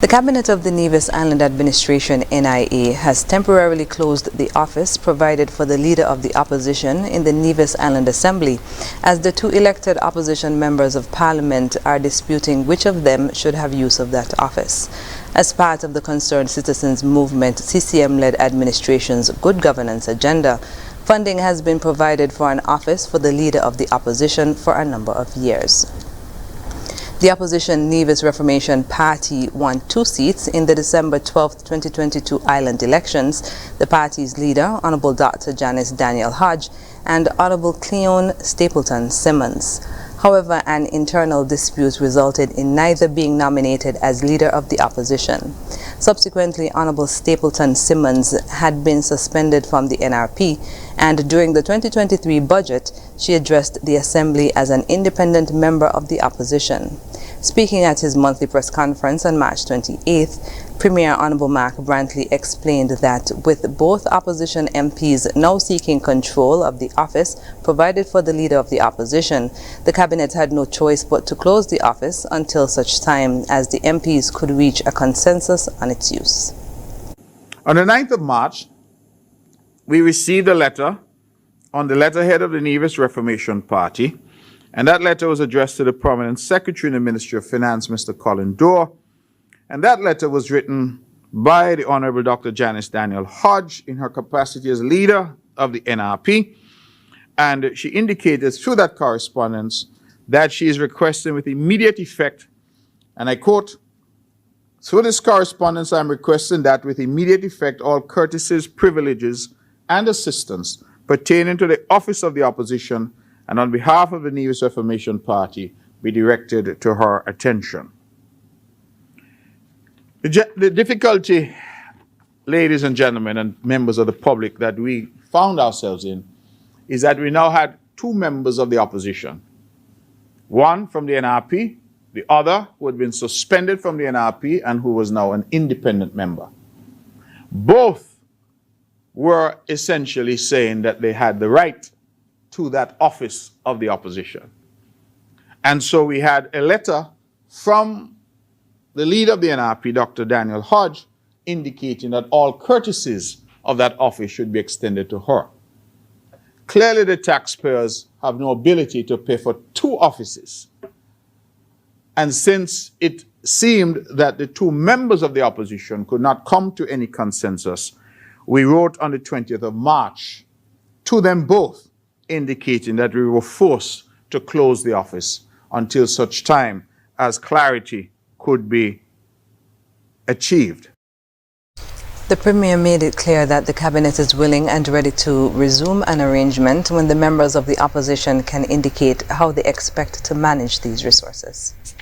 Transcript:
The Cabinet of the Nevis Island Administration (NIA) has temporarily closed the office provided for the Leader of the Opposition in the Nevis Island Assembly, as the two elected opposition members of Parliament are disputing which of them should have use of that office. As part of the Concerned Citizens Movement CCM-led administration's good governance agenda, funding has been provided for an office for the Leader of the Opposition for a number of years. The opposition Nevis Reformation Party won 2 seats in the December 12, 2022 island elections. The party's leader, Honorable Dr. Janice Daniel Hodge, and Honorable Cleone Stapleton Simmons. However, an internal dispute resulted in neither being nominated as Leader of the Opposition. Subsequently, Honorable Stapleton Simmons had been suspended from the NRP, and during the 2023 budget, she addressed the Assembly as an independent member of the opposition. Speaking at his monthly press conference on March 28th, Premier Honorable Mark Brantley explained that with both opposition MPs now seeking control of the office provided for the Leader of the Opposition, the Cabinet had no choice but to close the office until such time as the MPs could reach a consensus on its use. On the 9th of March, we received a letter on the letterhead of the Nevis Reformation Party, and that letter was addressed to the prominent Secretary in the Ministry of Finance, Mr. Colin Dorr, and that letter was written by the Honorable Dr. Janice Daniel Hodge in her capacity as Leader of the NRP, and she indicated through that correspondence that she is requesting with immediate effect, and I quote, "Through this correspondence, I am requesting that with immediate effect all courtesies, privileges, and assistance pertaining to the office of the opposition and on behalf of the Nevis Reformation Party be directed to her attention." The difficulty, ladies and gentlemen and members of the public, that we found ourselves in is that we now had 2 members of the opposition. One from the NRP, the other who had been suspended from the NRP and who was now an independent member. Both were essentially saying that they had the right to that office of the opposition. And so we had a letter from the Leader of the NRP, Dr. Daniel Hodge, indicating that all courtesies of that office should be extended to her. Clearly, the taxpayers have no ability to pay for 2 offices. And since it seemed that the 2 members of the opposition could not come to any consensus, we wrote on the 20th of March to them both, indicating that we were forced to close the office until such time as clarity could be achieved. The Premier made it clear that the Cabinet is willing and ready to resume an arrangement when the members of the opposition can indicate how they expect to manage these resources.